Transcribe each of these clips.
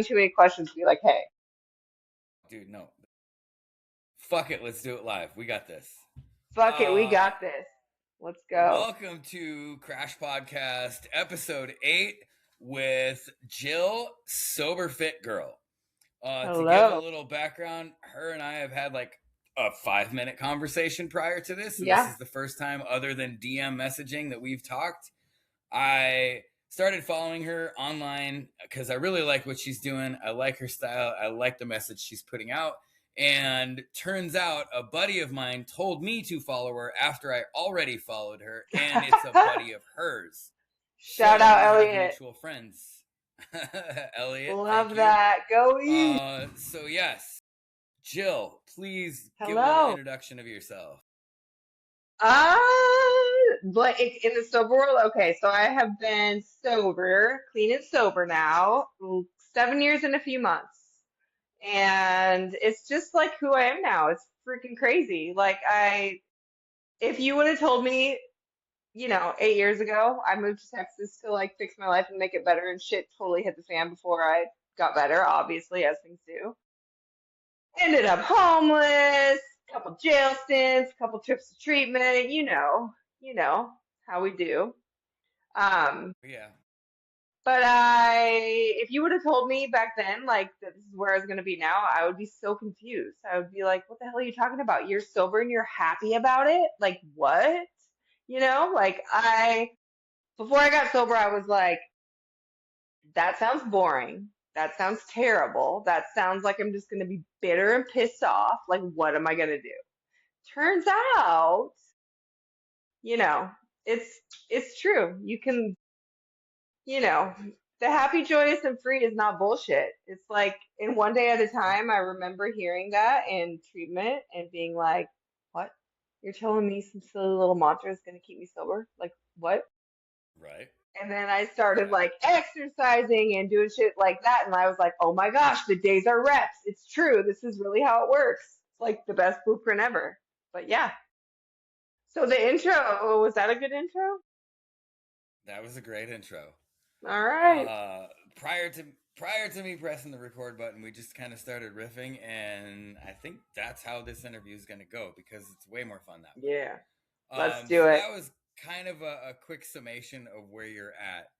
too many questions to be like, hey. Dude, no. Fuck it, let's do it live. We got this. Fuck it, we got this. Let's go. Welcome to Crash Podcast, episode 8 with Jill, Sober Fit Girl. To give a little background, her and I have had like a 5-minute conversation prior to this. And This is the first time, other than DM messaging, that we've talked. I started following her online because I really like what she's doing. I like her style. I like the message she's putting out. And turns out a buddy of mine told me to follow her after I already followed her. And it's a buddy of hers. Shout out, Elliot. Mutual friends. Elliot. Love that. Go eat. So, yes. Jill, please give an introduction of yourself. But in the sober world, okay, so I have been sober, clean and sober now, 7 years and a few months. And it's just like who I am now. It's freaking crazy. Like if you would have told me, 8 years ago, I moved to Texas to like fix my life and make it better, and shit totally hit the fan before I got better, obviously, as things do. Ended up homeless, couple jail stints, couple trips to treatment, you know how we do. Yeah. But if you would have told me back then, like, that this is where I was going to be now, I would be so confused. I would be like, what the hell are you talking about? You're sober and you're happy about it? Like, what? Before I got sober, I was like, that sounds boring. That sounds terrible. That sounds like I'm just going to be bitter and pissed off. Like, what am I going to do? Turns out, it's true. You can, the happy, joyous, and free is not bullshit. It's like in one day at a time. I remember hearing that in treatment and being like, what? You're telling me some silly little mantra is going to keep me sober? Like, what? Right. And then I started like exercising and doing shit like that. And I was like, oh my gosh, the days are reps. It's true. This is really how it works. It's like the best blueprint ever. But yeah. So the intro, was that a good intro? That was a great intro. All right. Prior to me pressing the record button, we just kind of started riffing, and I think that's how this interview is going to go because it's way more fun that way. Yeah. Let's do it. That was kind of a quick summation of where you're at.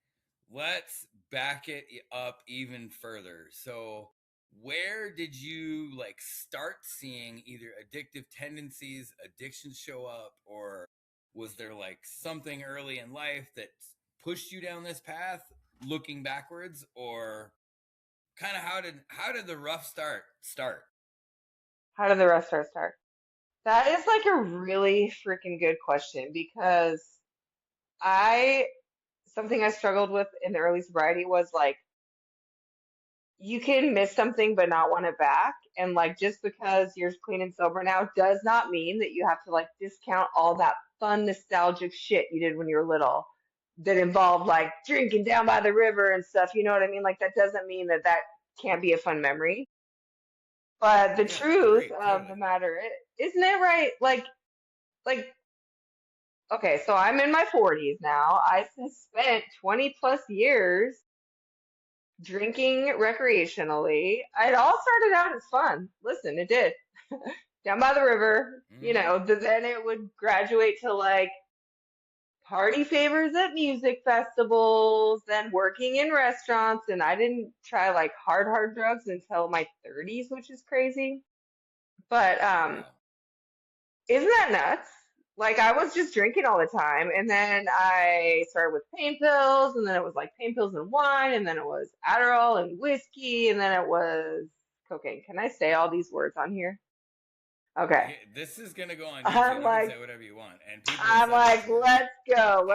Let's back it up even further. So where did you like start seeing either addictive tendencies, addictions show up, or was there like something early in life that pushed you down this path looking backwards, or kind of how did the rough start? How did the rough start? That is like a really freaking good question because something I struggled with in the early sobriety was like, you can miss something but not want it back. And like, just because you're clean and sober now does not mean that you have to like discount all that fun, nostalgic shit you did when you were little that involved like drinking down by the river and stuff. You know what I mean? Like, that doesn't mean that can't be a fun memory. But the truth of the matter isn't it right? Like, okay, so I'm in my 40s now. I spent 20 plus years drinking recreationally. It all started out as fun. Listen, it did. Down by the river, then it would graduate to like party favors at music festivals, then working in restaurants. And I didn't try like hard drugs until my 30s, which is crazy. But isn't that nuts? Like, I was just drinking all the time, and then I started with pain pills, and then it was like pain pills and wine, and then it was Adderall and whiskey, and then it was cocaine. Can I say all these words on here? Okay. This is gonna go on YouTube. You can say whatever you want, and I'm like, let's go.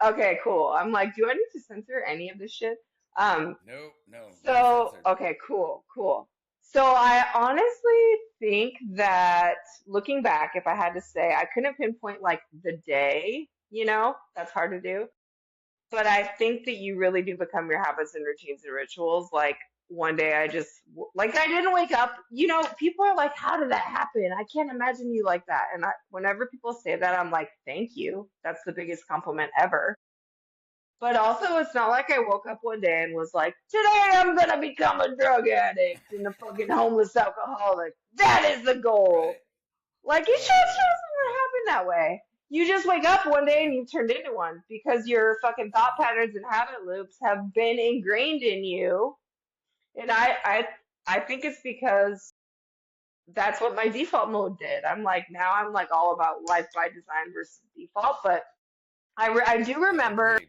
Okay, cool. I'm like, do I need to censor any of this shit? No. So, okay, cool. So I honestly think that looking back, if I had to say, I couldn't pinpoint like the day, that's hard to do. But I think that you really do become your habits and routines and rituals. Like one day I didn't wake up, people are like, how did that happen? I can't imagine you like that. And whenever people say that, I'm like, thank you. That's the biggest compliment ever. But also, it's not like I woke up one day and was like, today I'm gonna become a drug addict and a fucking homeless alcoholic. That is the goal. Right. Like, it just Totally. doesn't Yep. happen that way. You just wake up one day Yeah. and you've turned into one because your fucking thought Yep. patterns and habit loops have been ingrained in you. And I think it's because that's what my default mode did. Now I'm like all about life by design versus default, but I do remember, Agreed.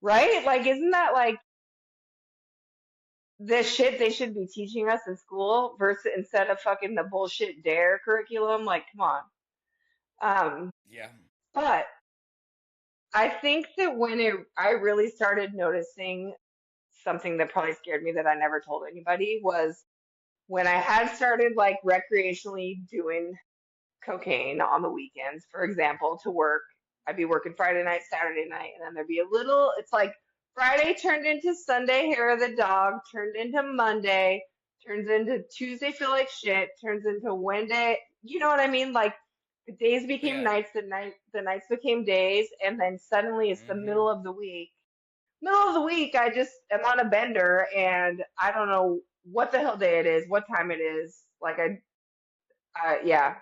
right? Like, isn't that like the shit they should be teaching us in school versus instead of fucking the bullshit dare curriculum? Like, come on. Um, Yeah. but I think that I really started noticing something that probably scared me that I never told anybody was when I had started like recreationally doing cocaine on the weekends, for example, to work. I'd be working Friday night, Saturday night, and then there'd be a little, it's like Friday turned into Sunday, hair of the dog, turned into Monday, turns into Tuesday, feel like shit, turns into Wednesday. You know what I mean? Like the days became Yeah. nights, the nights became days, and then suddenly it's the Mm-hmm. middle of the week. Middle of the week, I just am on a bender and I don't know what the hell day it is, what time it is. Like yeah,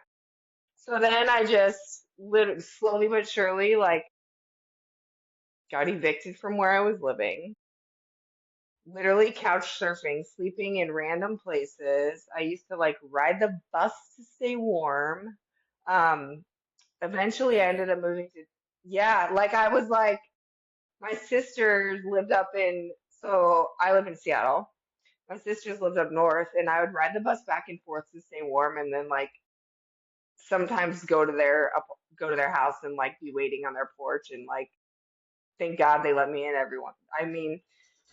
so then I just slowly but surely like got evicted from where I was living. Literally couch surfing, sleeping in random places. I used to like ride the bus to stay warm. Um, Eventually I ended Dang. up moving to, yeah, like I was like, my sisters lived up in, so I live in Seattle. My sisters lived up north and I would ride the bus back and forth to stay warm and then like sometimes go to their house and like be waiting on their porch and like thank God they let me in everyone. I mean,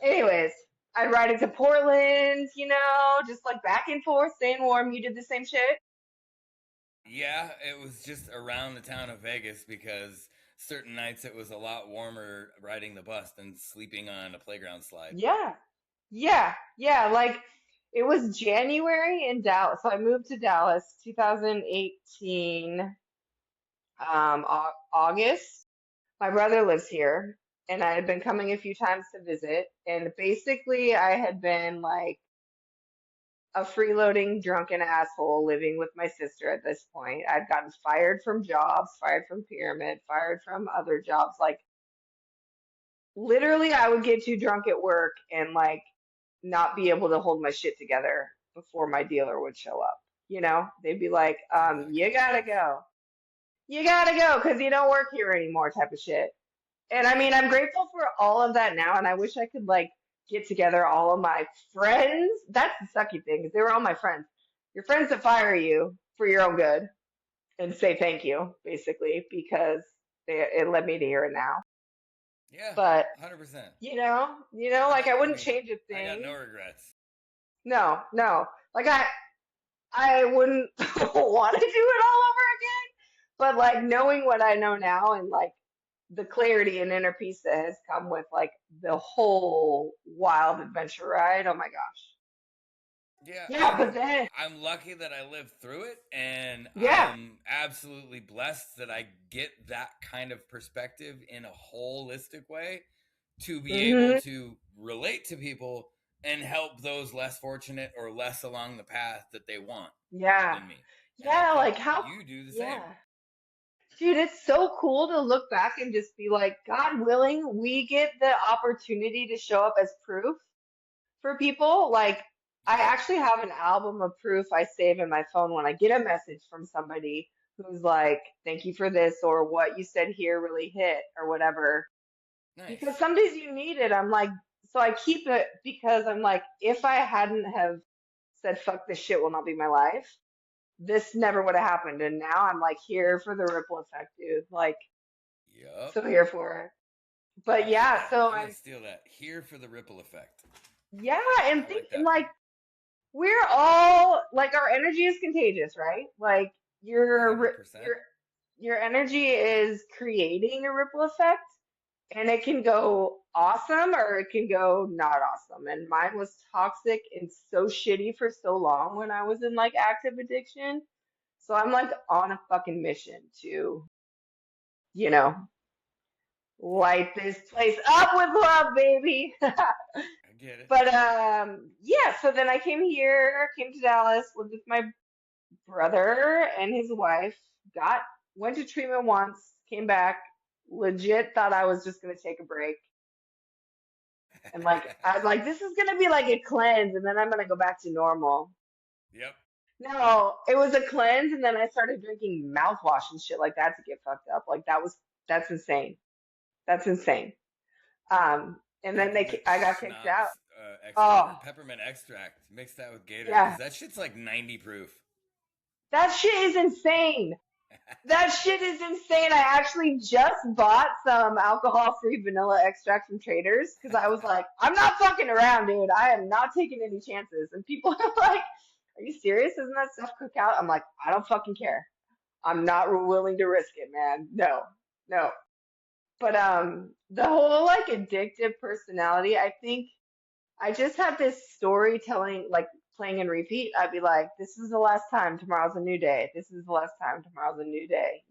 anyways, I'd ride it to Portland, just like back and forth, staying warm. You did the same shit? Yeah, it was just around the town of Vegas because certain nights it was a lot warmer riding the bus than sleeping on a playground slide. Yeah. Yeah. Yeah. Like it was January in Dallas. So I moved to Dallas 2018, August. My brother lives here and I had been coming a few times to visit. And basically I had been like a freeloading drunken asshole living with my sister at this point. I'd gotten fired from jobs, fired from Pyramid, fired from other jobs. Like literally I would get too drunk at work and like not be able to hold my shit together before my dealer would show up. They'd be like, Dude, that you kind of gotta sucks. go. You gotta go because you don't work here anymore type of shit. And I mean, I'm grateful for all of that now, and I wish I could like get together all of my friends. That's the sucky thing, because they were all my friends. Your friends that fire you for your own good and say thank you, basically, because it led me to here and now. Yeah, But 100%. like I I wouldn't mean, change a I got no thing. regrets. No, no. Like I wouldn't want to do it all over again. But like knowing what I know now and like the clarity and inner peace that has come with like the whole wild adventure ride. Oh my gosh. Yeah, I Yeah, but mean, then I'm lucky that I lived through it, and yeah. I'm absolutely blessed that I get that kind of perspective in a holistic way to be able Mhm. to relate to people and help those less fortunate or less along the path that they want Yeah. than me. And I Yeah, think like how you do the same. yeah. Dude, it's so cool to look back and just be like, God willing, we get the opportunity to show up as proof for people. Like, I Yep. actually have an album of proof I save in my phone when I get a message from somebody who's like, thank you for this, or what you said here really hit, or whatever. Because Nice. some days you need it. I'm like, so I keep it because I'm like, if I hadn't have said, fuck this shit will not be my life, this never would have happened. And now I'm like here for the ripple effect, dude. Like, Yep. so here for it. But I like yeah, that. so I'm going I'm, to steal that. Here for the ripple effect. yeah, and I think, like and that like, one. we're all like our energy is contagious, right? Like your 100%. your your energy is creating a ripple effect and it can go awesome or it can go not awesome. And mine was toxic and so shitty for so long when I was in like active addiction. So I'm like on a fucking mission to, you know, Light this place up with love, baby. I get it. But yeah, so then I came to Dallas, lived with my brother and his wife, got went to treatment once, came back, legit thought I was just gonna take a break. And like I was like, this is gonna be like a cleanse and then I'm gonna go back to normal. Yep. No, it was a cleanse and then I started drinking mouthwash and shit like that to get fucked up. Like that's insane. That's insane. And then Peppermint I got kicked out. schnapps, Oh, peppermint extract. Mix that with Gator because yeah. that shit's like 90 proof. That shit is insane. That shit is insane. I actually just bought some alcohol-free vanilla extract from Traders because I was like, I'm not fucking around, dude. I am not taking any chances. And people are like, are you serious? Isn't that stuff cook out? I'm like, I don't fucking care. I'm not willing to risk it, man. No, no. But the whole like addictive personality, I think I just have this storytelling, like playing and repeat. I'd be like, this is the last time, tomorrow's a new day. This is the last time, tomorrow's a new day,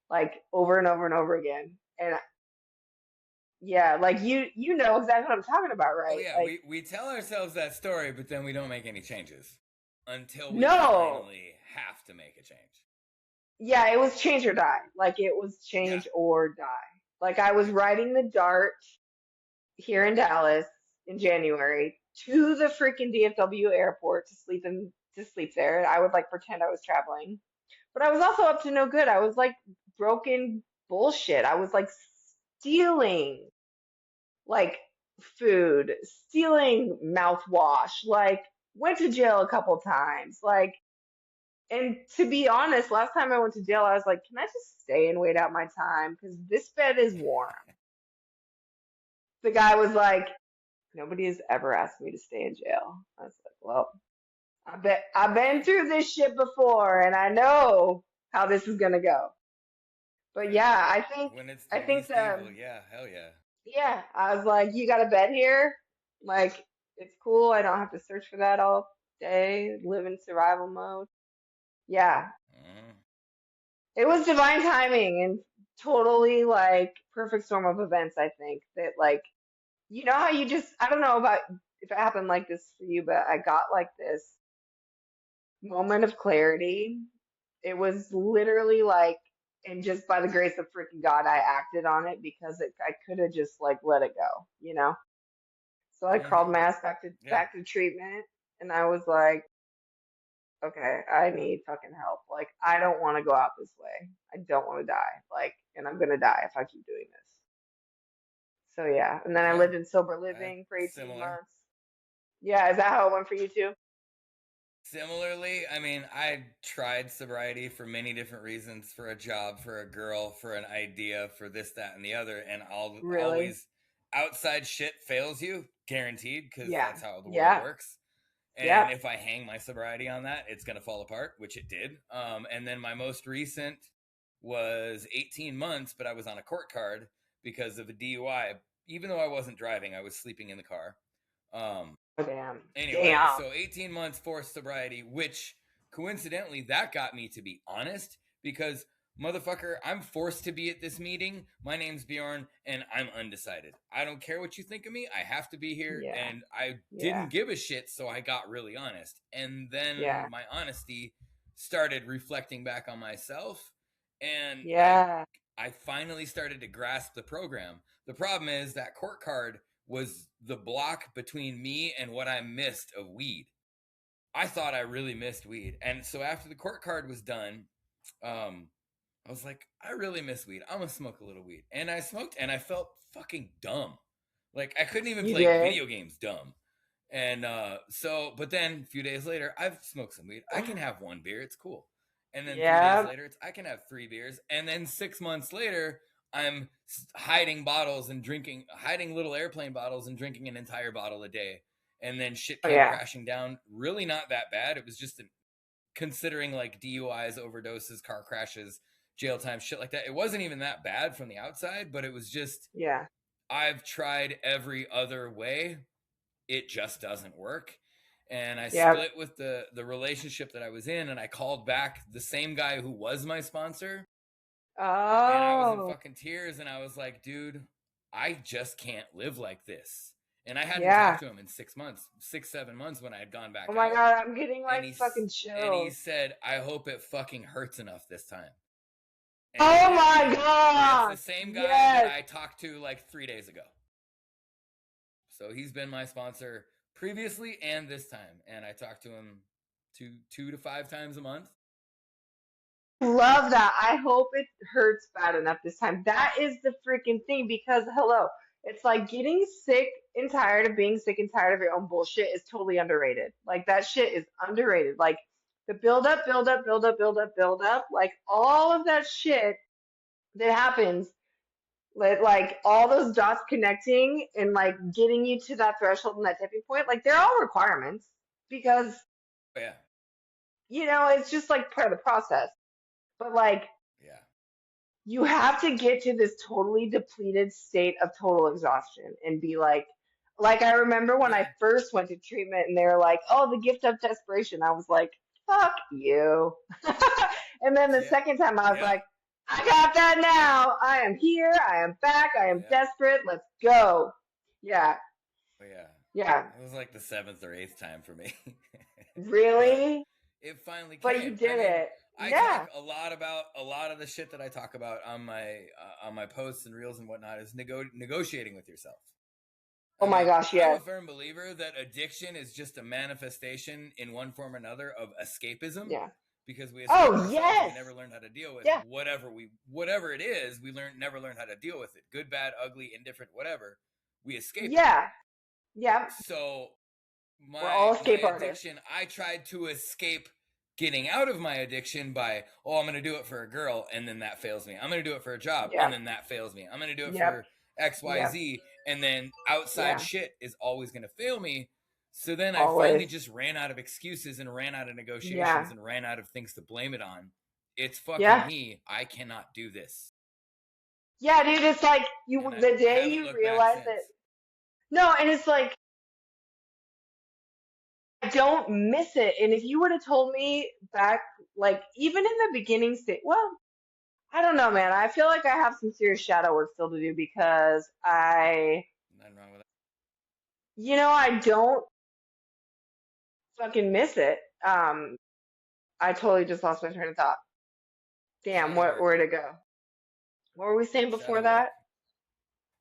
like over and over and over again. And yeah, like you know exactly what I'm talking about, Oh right? yeah, Like, we tell ourselves that story, but then we don't make any changes until we no. finally have to make a change. Yeah, it was change or die. Like it was Yeah. change or die. Like I was riding the Dart here in Dallas in January to the freaking DFW airport to sleep there. I would like pretend I was traveling. But I was also up to no good. I was like broken bullshit. I was like stealing like food, stealing mouthwash, like went to jail a couple times. Like, and to be honest, last time I went to jail, I was like, can I just stay and wait out my time? Because this bed is warm. The guy was like, nobody has ever asked me to stay in jail. I was like, well, I bet I've been through this shit before and I know how this is gonna go. But yeah, When it's the I think least evil, yeah, hell yeah. yeah, I was like, you got a bed here? Like, it's cool. I don't have to search for that all day, live in survival mode. Yeah, Mm. it was divine timing and totally like perfect storm of events, I think. That like, you know how you just, I don't know about if it happened like this for you, but I got like this moment of clarity. It was literally like, and just by the grace of freaking God, I acted on it because I could have just like let it go. So I crawled my Mm-hmm. ass Yeah. back to treatment, and I was like, okay, I need fucking help. Like, I don't want to go out this way. I don't want to die. Like, and I'm gonna die if I keep doing this. So yeah, and then I Yeah. lived in sober living for 18 Similar. months. Yeah, is that how it went for you too? Similarly, I mean, I tried sobriety for many different reasons, for a job, for a girl, for an idea, for this, that, and the other, and Really? always outside shit fails you, guaranteed, because Yeah. that's how the world Yeah. works. Yeah. And if I hang my sobriety on that, it's gonna fall apart, which it did. And then my most recent was 18 months, but I was on a court card because of a DUI. Even though I wasn't driving, I was sleeping in the car. Oh, damn. Anyway, Damn. so 18 months forced sobriety, which coincidentally that got me to be honest because motherfucker, I'm forced to be at this meeting. My name's Bjorn and I'm undecided. I don't care what you think of me. I have to be here Yeah. and I Yeah. didn't give a shit, so I got really honest. And then Yeah. my honesty started reflecting back on myself and Yeah. I finally started to grasp the program. The problem is that court card was the block between me and what I missed of weed. I thought I really missed weed. And so after the court card was done, I was like, I really miss weed. I'm going to smoke a little weed. And I smoked and I felt fucking dumb. Like I couldn't even You play did. video games dumb. And but then a few days later, I've smoked some weed. I can have one beer. It's cool. And then 3 days Yeah. later, I can have 3 beers. And then 6 months later, I'm hiding bottles and drinking, hiding little airplane bottles and drinking an entire bottle a day. And then shit Oh came yeah. crashing down. Really not that bad. It was just considering like DUIs, overdoses, car crashes, jail time, shit like that. It wasn't even that bad from the outside, but it was just, Yeah. I've tried every other way. It just doesn't work. And I Yeah. split with the relationship that I was in, and I called back the same guy who was my sponsor And I was in Oh, fucking tears, and I was like, dude, I just can't live like this. And I hadn't yeah. talked to him in 6 months, 6, 7 months when I had gone Oh back my out. God, I'm getting And like fucking he chills. said, I hope it fucking hurts enough this time. And it Oh did. my And it's the gosh. same guy that Yes. I talked to like 3 days ago. So he's been my sponsor previously and this time. And I talk to him 2 to 5 times a month. Love that. I hope it hurts bad enough this time. That is the freaking thing because hello, it's like getting sick and tired of being sick and tired of your own bullshit is totally underrated. Like that shit is underrated. Like the build up, build up, build up, build up, build up, like all of that shit that happens, like all those dots connecting and like getting you to that threshold and that tipping point, like they're all requirements because, Oh, yeah. it's just like part of the process. But like Yeah. you have to get to this totally depleted state of total exhaustion and be like I remember when I Yeah. first went to treatment and they were like, oh, the gift of desperation. I was like, fuck you. And then the Yeah. second time I was Yeah. like, I got that now. I am here. I am back. I am Yeah. desperate. Let's go. Yeah. Oh, yeah. Yeah. It was like the 7th or 8th time for me. But Really? it finally But you came. I did mean, it. I Yeah. talk a lot about a lot of the shit that I talk about on my posts and reels and whatnot is negotiating with yourself. Oh I my mean, gosh, I'm a yes. firm believer that addiction is just a manifestation in one form or another of escapism Yeah. because we escape Oh, ourselves and we yes. never learn how to deal with Yeah. whatever it is, we never learn how to deal with it. Good, bad, ugly, indifferent, whatever. We escape it. Yeah. Yeah. So We're all my escape artists. addiction, I tried to escape getting out of my addiction by, oh, I'm going to do it for a girl and then that fails me. I'm going to do it for a job and Yeah. then that fails me. I'm going to do it Yep. for Yep. XYZ and then outside Yeah. shit is always going to fail me. So then I finally Always. just ran out of excuses and ran out of negotiations Yeah. and ran out of things to blame it on. It's fucking Yeah. me. I cannot do this. Yeah, dude, it's like And I the day haven't you looked back realize since. that, no, and it's like, I don't miss it. And if you would have told me back, like, even in the beginning state, well, I don't know, man. I feel like I have some serious shadow work still to do because Nothing wrong with I don't fucking miss it. I totally just lost my train of thought. that. Damn, Shadow work. where'd it go? What were we saying before Shadow work. that?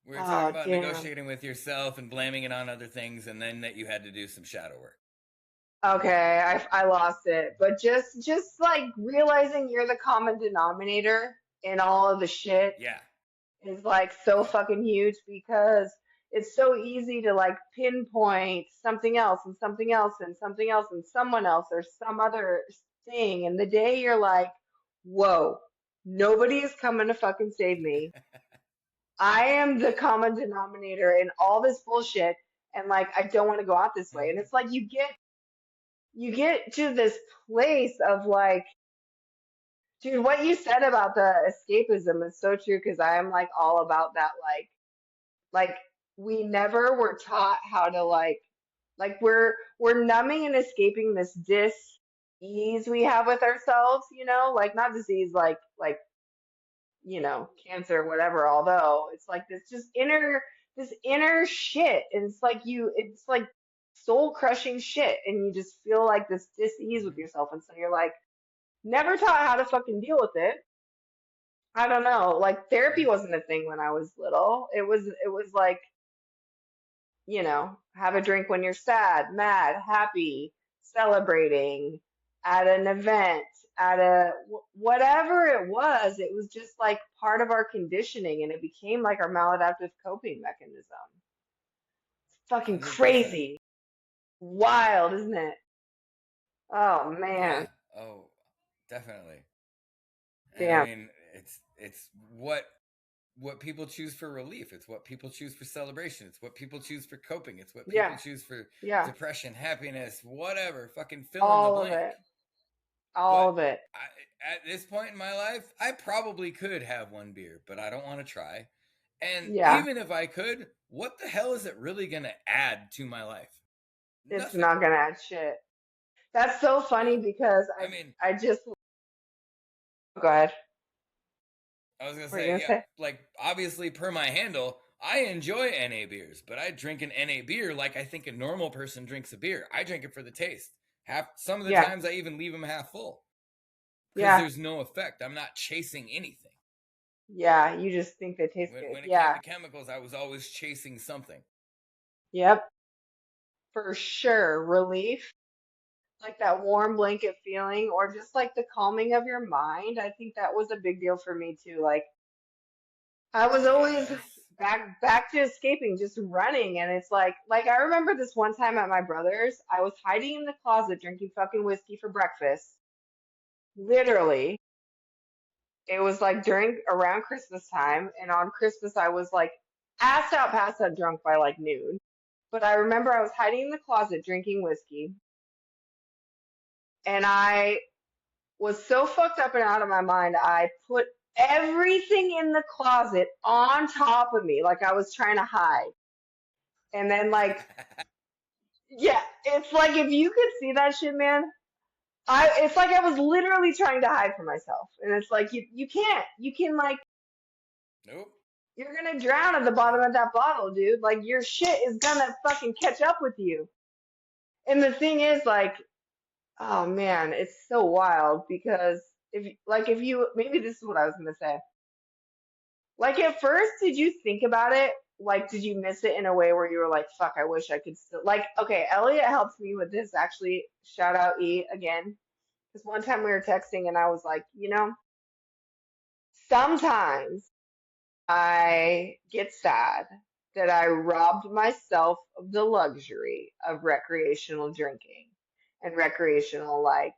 We were talking Oh, about damn. negotiating with yourself and blaming it on other things, and then that you had to do some shadow work. Okay, I lost it. But just like realizing you're the common denominator in all of the shit Yeah, is like so yeah, fucking huge because it's so easy to like pinpoint something else and something else and something else and someone else or some other thing. And the day you're like, whoa, nobody is coming to fucking save me. I am the common denominator in all this bullshit. And like, I don't want to go out this way. And mm-hmm. it's like you get to this place of like, dude, what you said about the escapism is so true because I am like all about that. Like we never were taught how to like we're numbing and escaping this dis-ease we have with ourselves, like not disease like cancer or whatever, although it's like this inner shit. And it's like soul crushing shit. And you just feel like this dis-ease with Mm-hmm. yourself. And so you're like, never taught how to fucking deal with it. I don't know. Like therapy Mm-hmm. wasn't a thing when I was little. It was like, have a drink when you're sad, mad, happy, celebrating, at an event, at whatever it was just like part of our conditioning and it became like our maladaptive coping mechanism. It's fucking 100%. crazy. Wild, isn't it? Oh Yeah. man. Oh, definitely. And I Damn. mean, it's what people choose for relief. It's what people choose for celebration. It's what people choose for coping. It's what people Yeah. choose for Yeah. depression, happiness, whatever. Fucking fill in the All of blank. it. All But of it. at this point in my life, I probably could have one beer, but I don't want to try. And Yeah. even if I could, what the hell is it really going to add to my life? It's Nothing. not gonna add shit. That's so funny No. because I mean, I just go ahead. I was gonna What are you say, gonna yeah, say? like obviously per my handle, I enjoy NA beers, but I drink an NA beer like I think a normal person drinks a beer. I drink it for the taste. Some of the Yeah, times I even leave them half full because yeah, there's no effect. I'm not chasing anything. yeah. You just think they taste good. When it came Yeah, to chemicals, I was always chasing something. yep, for sure. Relief, like that warm blanket feeling, or just like the calming of your mind. I think that was a big deal for me too. Like I was always Yes. back to escaping, just running, and it's like I remember this one time at my brother's, I was hiding in the closet drinking fucking whiskey for breakfast. Literally, it was like during around Christmas time, and on Christmas I was like passed out drunk by like noon. But I remember I was hiding in the closet drinking whiskey, and I was so fucked up and out of my mind, I put everything in the closet on top of me, like I was trying to hide. And then like, yeah, it's like if you could see that shit, man, it's like I was literally trying to hide from myself. And it's like you can't. You can like Nope. you're gonna drown at the bottom of that bottle, dude. Like your shit is gonna fucking catch up with you. And the thing is, like, oh man, it's so wild because if you maybe this is what I was gonna say. Like at first, did you think about it? Like, did you miss it in a way where you were like, fuck, I wish I could still like okay, Elliot helps me with this actually. Shout out E again. Because one time we were texting and I was like, sometimes I get sad that I robbed myself of the luxury of recreational drinking and recreational, like,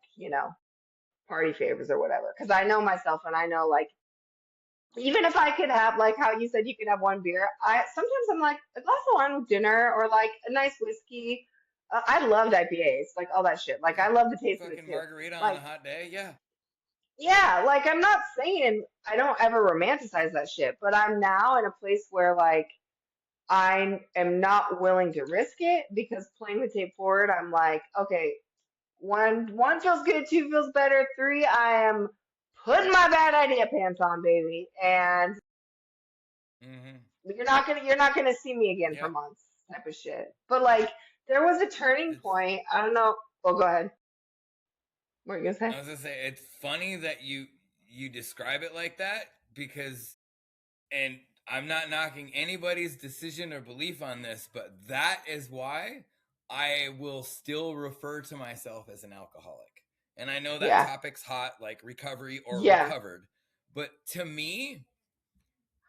party favors or whatever. Because I know myself and I know, like, even if I could have, like, how you said you could have one beer, I sometimes I'm like, a glass of wine with dinner or like a nice whiskey. I loved IPAs, like all that shit. Like, I love the taste of it Fucking too. margarita on a Like, hot day. Yeah. yeah, like I'm not saying I don't ever romanticize that shit, but I'm now in a place where like I am not willing to risk it because playing the tape forward, I'm like, okay, one feels good, two feels better, three, I am putting my bad idea pants on, baby, and Mm-hmm. you're not gonna see me again for Yep. months, type of shit. But like there was a turning It's point. I don't know. Well, go ahead. What are you gonna say? I was gonna say it's funny that you describe it like that because and I'm not knocking anybody's decision or belief on this, but that is why I will still refer to myself as an alcoholic. And I know that Yeah, topic's hot, like recovery or yeah, recovered, but to me,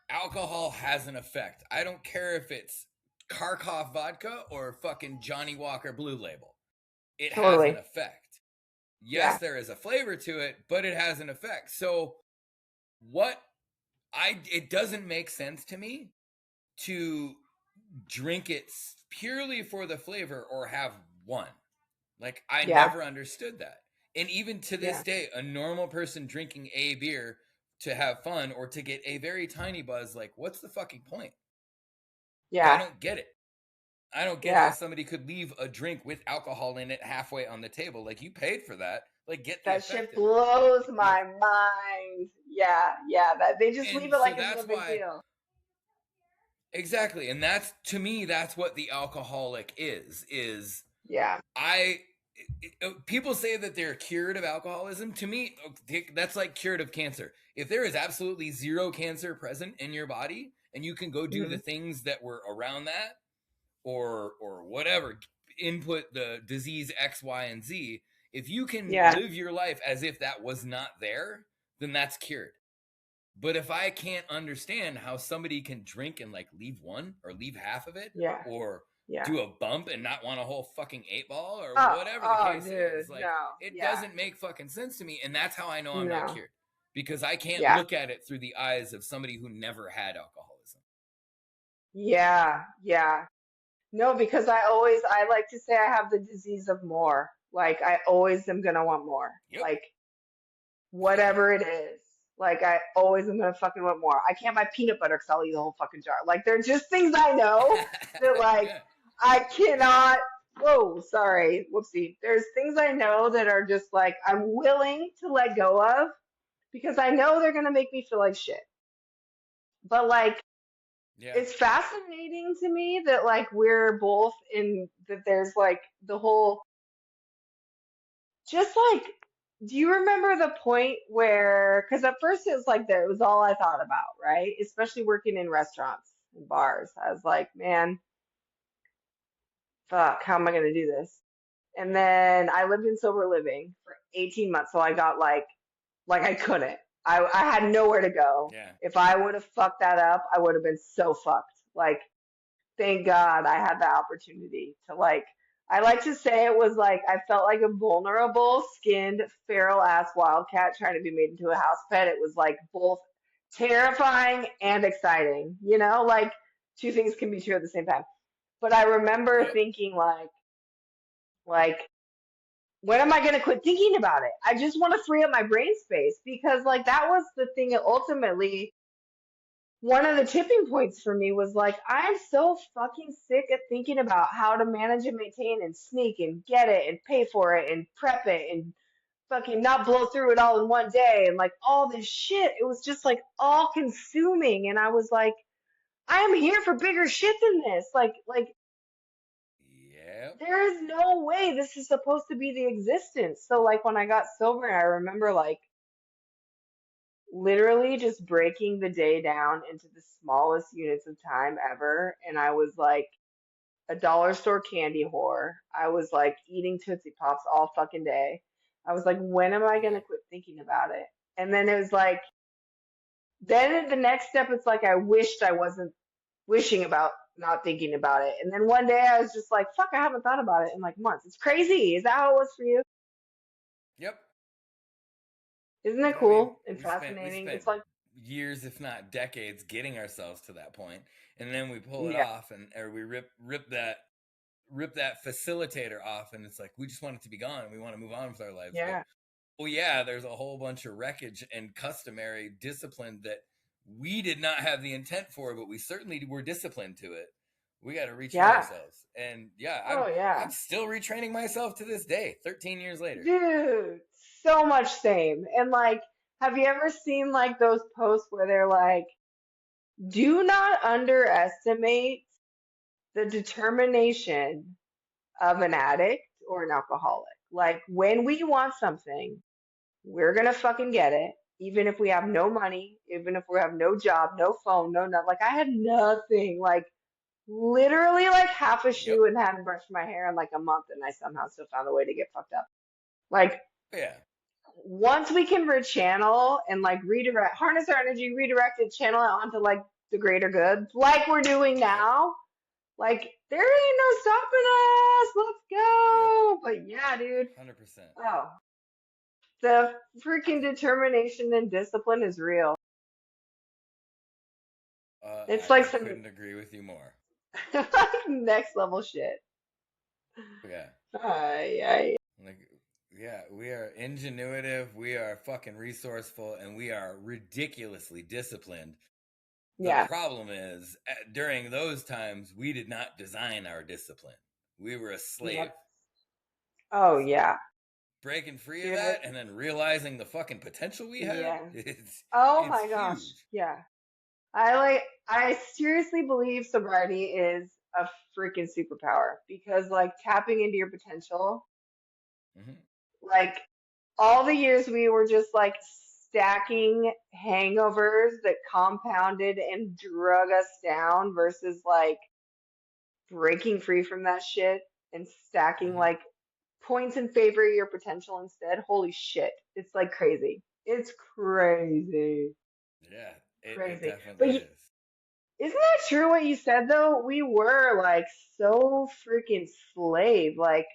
alcohol has an effect. I don't care if it's Kharkov vodka or fucking Johnny Walker Blue Label. It has an totally. effect. Yes, Yeah, there is a flavor to it, but it has an effect. So what it doesn't make sense to me to drink it purely for the flavor or have one. Like I yeah, never understood that. And even to this yeah, day, a normal person drinking a beer to have fun or to get a very tiny buzz, like what's the fucking point? I yeah, don't get it. I don't get how yeah. somebody could leave a drink with alcohol in it halfway on the table. Like you paid for that. Like get the That effect shit of it. blows Like the my mind. Yeah, yeah. That they just leave and it so like it's no that's big why deal. exactly. And that's to me that's what the alcoholic is Yeah, I people say that they're cured of alcoholism. To me, that's like cured of cancer. If there is absolutely zero cancer present in your body and you can go do the hmm, things that were around that or whatever input the disease X, Y, and Z, if you can yeah, live your life as if that was not there, then that's cured. But if I can't understand how somebody can drink and like leave one or leave half of it yeah, or yeah. do a bump and not want a whole fucking 8 ball or Oh, whatever the oh, case dude, is, like no, it yeah, doesn't make fucking sense to me. And that's how I know I'm not no, cured because I can't yeah, look at it through the eyes of somebody who never had alcoholism. yeah, yeah. No, because I like to say I have the disease of more. Like I always am gonna want more. Yep. Like whatever it is. Like I always am gonna fucking want more. I can't buy peanut butter because I'll eat the whole fucking jar. Like they're just things I know that like Yeah. I cannot. Whoa, sorry, whoopsie. There's things I know that are just like I'm willing to let go of because I know they're gonna make me feel like shit. But like, Yeah. it's fascinating to me that like we're both in that there's like the whole just like do you remember the point where because at first it was like that it was all I thought about, right? Especially working in restaurants and bars. I was like, man, fuck, how am I gonna do this? And then I lived in sober living for 18 months, so I got like I couldn't. I had nowhere to go. Yeah. If I would have fucked that up, I would have been so fucked. Like thank God I had the opportunity to like I like to say it was like I felt like a vulnerable, skinned, feral ass wildcat trying to be made into a house pet. It was like both terrifying and exciting, you know, like two things can be true at the same time. But I remember Yep. thinking like when am I going to quit thinking about it? I just want to free up my brain space because like that was the thing that ultimately one of the tipping points for me was like, I'm so fucking sick of thinking about how to manage and maintain and sneak and get it and pay for it and prep it and fucking not blow through it all in one day and like all this shit. It was just like all consuming. And I was like, I am here for bigger shit than this. Like Yep. there is no way this is supposed to be the existence. So like when I got sober, I remember like literally just breaking the day down into the smallest units of time ever. And I was like a dollar store candy whore. I was like eating Tootsie Pops all fucking day. I was like, when am I going Yeah. to quit thinking about it? And then it was like, then the next step, it's like I wished I wasn't wishing about not thinking about it. And then one day I was just like, fuck, I haven't thought about it in like months. It's crazy. Is that how it was for you? Yep. Isn't it Yeah, I mean, cool and we fascinating? spent It's like, years, if not decades, getting ourselves to that point, and then we pull it yeah, off, and or we rip that facilitator off, and it's like we just want it to be gone. We want to move on with our lives, but yeah, well, yeah, there's a whole bunch of wreckage and customary discipline that we did not have the intent for, but we certainly were disciplined to it. We got to retrain yeah. ourselves, and yeah, Oh, I'm yeah. still retraining myself to this day, 13 years later. Dude, so much same. And like, have you ever seen like those posts where they're like, do not underestimate the determination of an addict or an alcoholic. Like, when we want something, we're gonna fucking get it, even if we have no money, even if we have no job, no phone, no nothing. Like, I had nothing, like, literally like half a Yep. shoe and hadn't brushed my hair in like a month, and I somehow still found a way to get fucked up. Like, Yeah. once we can rechannel and like redirect, harness our energy, redirect it, channel it onto like the greater good, like we're doing Yep. now, like there ain't no stopping us. Let's Yep. go. But yeah, dude. 100%. Oh, the freaking determination and discipline is real. It's like I some couldn't agree with you more. like next level shit. Yeah. Yeah. Like, yeah, we are ingenuitive, we are fucking resourceful, and we are ridiculously disciplined. The Yeah. problem is, during those times, we did not design our discipline. We were a slave. Yep. Oh So, yeah. breaking free of Dude, that and then realizing the fucking potential we have, yeah. it's, Oh it's my gosh. huge. Yeah. I seriously believe sobriety is a freaking superpower because like tapping into your potential, Mm-hmm. like all the years we were just like stacking hangovers that compounded and drug us down versus like breaking free from that shit and stacking Mm-hmm. like points in favor of your potential instead. Holy shit. It's like crazy. It's crazy. Yeah, it Crazy. definitely But is. isn't that true what you said though? We were like so freaking slave. Like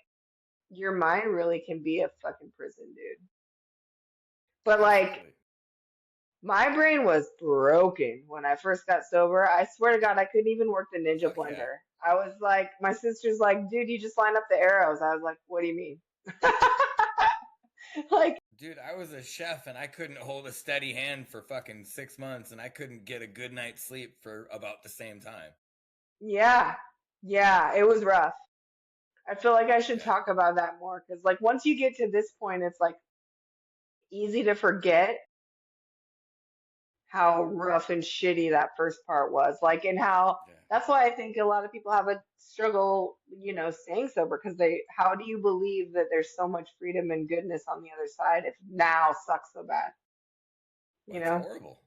your mind really can be a fucking prison, dude. But like Absolutely. my brain was broken when I first got sober. I swear to God, I couldn't even work the Ninja Fuck yeah. blender. I was like, my sister's like, dude, you just line up the arrows. I was like, what do you mean? Like, Dude, I was a chef and I couldn't hold a steady hand for fucking 6 months and I couldn't get a good night's sleep for about the same time. yeah, yeah, it was rough. I feel like I should Yeah. talk about that more because, like, once you get to this point, it's like easy to forget how rough and shitty that first part was. Like, and how Yeah. that's why I think a lot of people have a struggle, staying sober because how do you believe that there's so much freedom and goodness on the other side if now sucks so bad, Well, you it's know? horrible.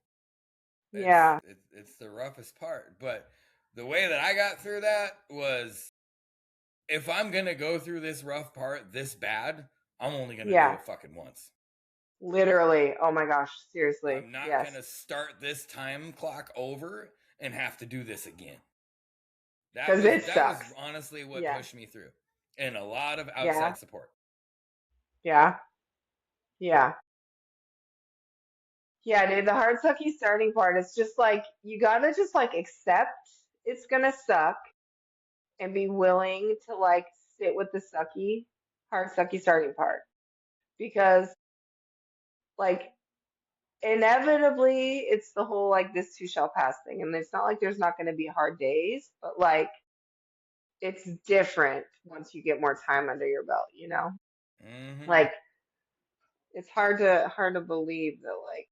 It's Yeah, it's the roughest part. But the way that I got through that was, if I'm gonna go through this rough part this bad, I'm only gonna do yeah, it fucking once. literally. Oh my gosh, seriously. I'm not Yes. gonna start this time clock over and have to do this again. That Because was it that was sucks. honestly what Yeah, pushed me through. And a lot of yeah, outside support. yeah, yeah. Yeah, dude, the hard sucky starting part is just like you gotta just like accept it's gonna suck and be willing to like sit with the hard sucky starting part. Because like inevitably it's the whole like this too shall pass thing. And it's not like there's not gonna be hard days, but like it's different once you get more time under your belt, you know? Hmm. Like it's hard to believe that like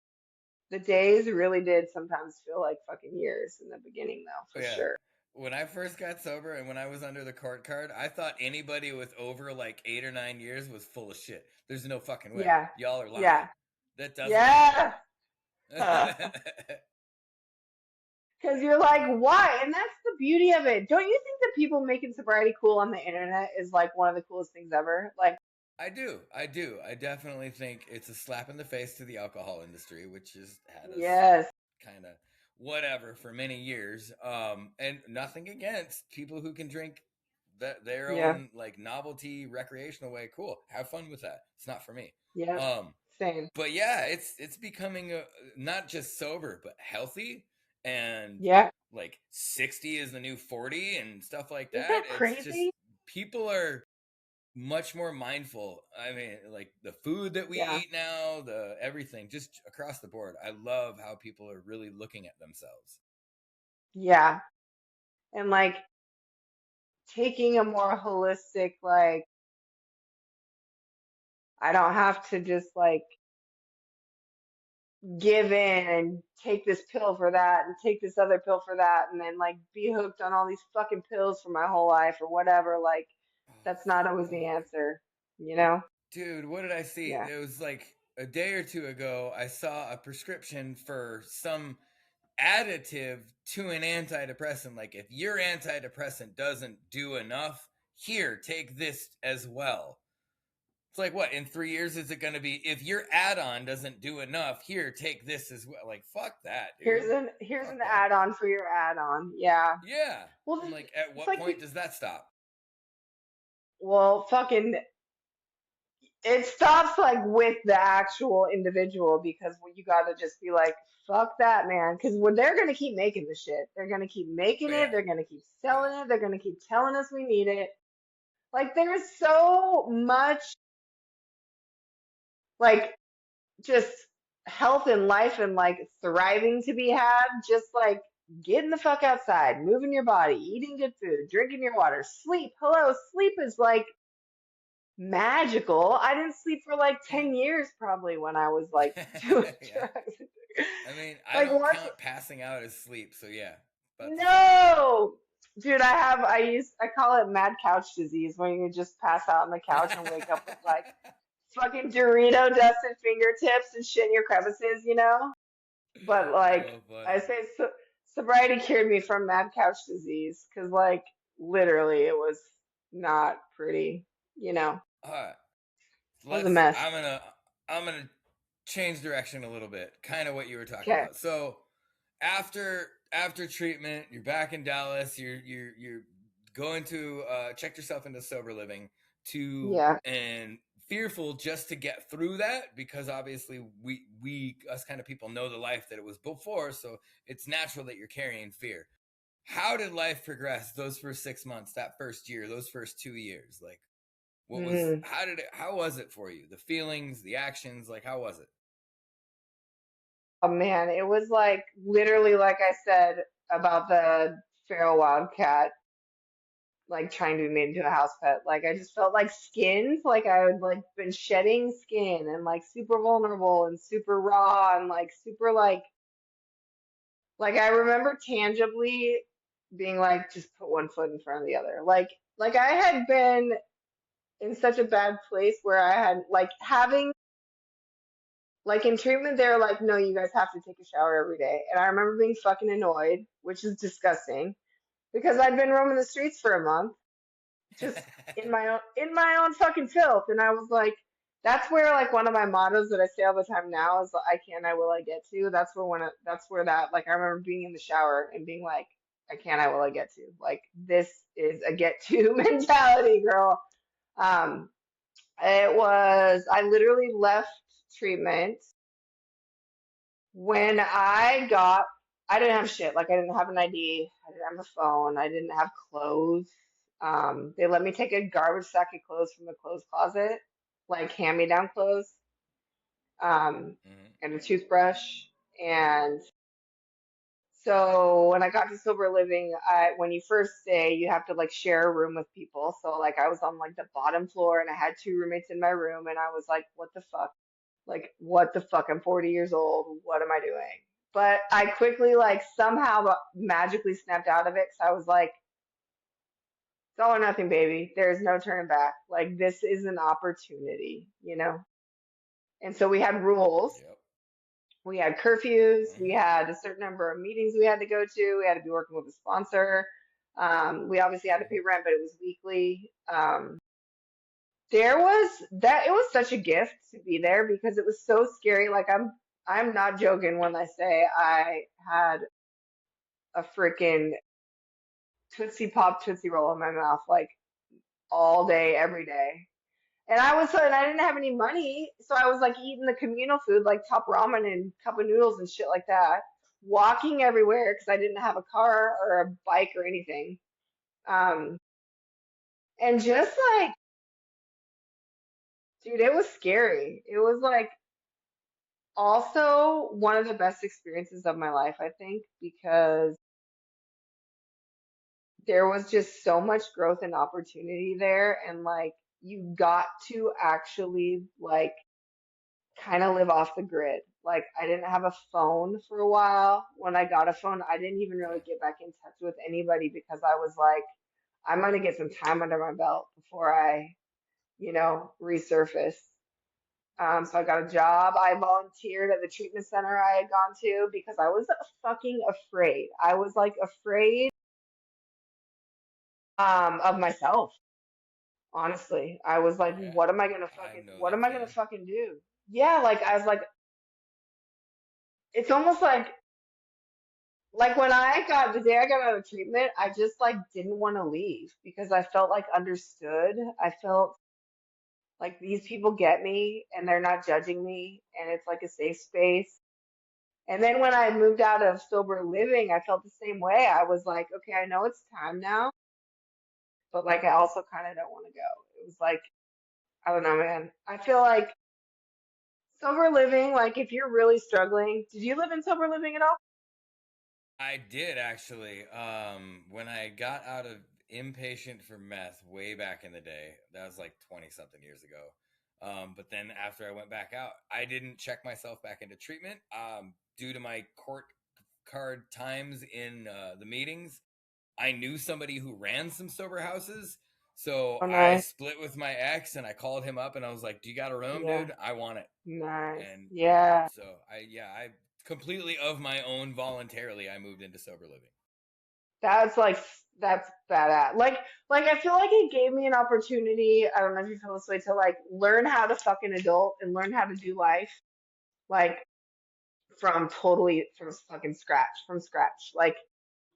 the days really did sometimes feel like fucking years in the beginning though, for Yeah. sure. When I first got sober and when I was under the court card, I thought anybody with over like 8 or 9 years was full of shit. There's no fucking way. Yeah. Y'all are Yeah. lying. That doesn't happen. Yeah. Because you're like, why? And that's the beauty of it. Don't you think that people making sobriety cool on the internet is like one of the coolest things ever? Like, I do. I do. I definitely think it's a slap in the face to the alcohol industry, which has had us yes. kind of whatever for many years. And nothing against people who can drink their Yeah. own like novelty recreational way. Cool. Have fun with that. It's not for me. Yeah. Um, Same. but yeah, it's becoming not just sober but healthy, and Yeah. like 60 is the new 40 and stuff like Isn't that. that It's just crazy? people are much more mindful. I mean, like the food that we Yeah. eat now, the everything, just across the board. I love how people are really looking at themselves. Yeah. And like taking a more holistic, like, I don't have to just like give in and take this pill for that and take this other pill for that and then like be hooked on all these fucking pills for my whole life or whatever. Like, that's not always Oh, the answer, you know? dude, what did I see? Yeah. It was like a day or two ago. I saw a prescription for some additive to an antidepressant. Like, if your antidepressant doesn't do enough, here, take this as well. It's like, what, in 3 years is it going to be, if your add-on doesn't do enough, here, take this as well? Like, fuck that, dude. Here's an Fuck that. add-on for your add-on. Yeah. Yeah. Well, I'm like, at it's what like point does that stop? well, fucking it stops like with the actual individual because you got to just be like, fuck that, man. Because when they're gonna keep making the shit, they're gonna keep making But it. yeah, They're gonna keep yeah. selling it. They're gonna keep telling us we need it. Like there's so much like just health and life and like thriving to be had. Just like getting the fuck outside, moving your body, eating good food, drinking your water, sleep. Hello, sleep is like magical. I didn't sleep for like Yeah. 10 years probably when I was like doing Yeah. drugs. I mean, I Like don't once, count passing out as sleep, so yeah, about the same. no, dude, I call it mad couch disease when you just pass out on the couch and wake up with like fucking Dorito dusted fingertips and shit in your crevices, you know? But like, Oh, I funny. say sobriety cured me from mad couch disease because like literally it was not pretty, you know? All right, It was a mess. I'm gonna change direction a little bit. Kind of what you were talking Okay. about. So after treatment, you're back in Dallas. You're going to check yourself into sober living to Yeah. and fearful just to get through that, because obviously we us kind of people know the life that it was before, so it's natural that you're carrying fear. How did life progress those first 6 months, that first year, those first 2 years? Like, Mm. how was it for you? The feelings, the actions, like, how was it? Oh man, it was like literally like I said about the feral wildcat, like trying to be made into a house pet. Like I just felt like skins, like I had like been shedding skin and like super vulnerable and super raw and like super like Like I remember tangibly being like, just put one foot in front of the other. Like I had been in such a bad place where I had like having like in treatment they're like, no, you guys have to take a shower every day. And I remember being fucking annoyed, which is disgusting, because I'd been roaming the streets for a month, just in my own fucking filth. And I was like, that's where like one of my mottos that I say all the time now is I can, I will, I get to. That's where that like I remember being in the shower and being like, I can, I will, I get to. Like this is a get to mentality, girl. Um, it was I literally left treatment when I didn't have shit. Like I didn't have an ID, I didn't have a phone, I didn't have clothes. They let me take a garbage sack of clothes from the clothes closet, like hand-me-down clothes, um, Mhm. and a toothbrush. And so when I got to sober living, when you first stay, you have to like share a room with people. So like I was on like the bottom floor and I had two roommates in my room and I was like, what the fuck? Like, what the fuck? I'm 40 years old. What am I doing? But I quickly, like, somehow magically snapped out of it because I was like, it's all or nothing, baby. There's no turning back. Like, this is an opportunity, you know? And so we had rules. Yep. We had curfews. We Mhm. had a certain number of meetings we had to go to. We had to be working with a sponsor. We obviously had to pay Mhm. rent, but it was weekly. There was that it was such a gift to be there because it was so scary. Like I'm not joking when I say I had a freaking Tootsie Pop Tootsie Roll in my mouth like all day, every day. And I didn't have any money, so I was like eating the communal food like top ramen and cup of noodles and shit like that, walking everywhere because I didn't have a car or a bike or anything. Um, and just like, dude, it was scary. It was like also one of the best experiences of my life, I think, because there was just so much growth and opportunity there. And like, you got to actually like kind of live off the grid. Like, I didn't have a phone for a while. When I got a phone, I didn't even really Yeah. get back in touch with anybody because I was like, I'm gonna get some time under my belt before I, resurface. So I got a job. I volunteered at the treatment center I had gone to because I was fucking afraid. I was like afraid of myself, honestly. I was like, Yeah. I know what that am I gonna feeling. fucking do? Yeah, like I was it's almost like when I got the day I got out of treatment, I just like didn't want to leave because I felt like understood. I felt like these people get me and they're not judging me and it's like a safe space. And then when I moved out of sober living, I felt the same way. I was like, okay, I know it's time now, but like I also kind of don't want to go. It was like, I don't know, man. I feel like sober living, like if you're really struggling, did you live in sober living at all? I did actually. When I got out of inpatient for meth way back in the day, that was like 20 something years ago. But then after I went back out, I didn't check myself back into treatment due to my court card times in the meetings. I knew somebody who ran some sober houses. So Oh, I nice. split with my ex and I called him up and I was like, "Do you got a room, Yeah, dude? I want it." nice. And Yeah. so I completely of my own voluntarily I moved into sober living. That's badass. Like I feel like it gave me an opportunity. I don't know if you feel this way to like learn how to fucking adult and learn how to do life like from fucking scratch. Like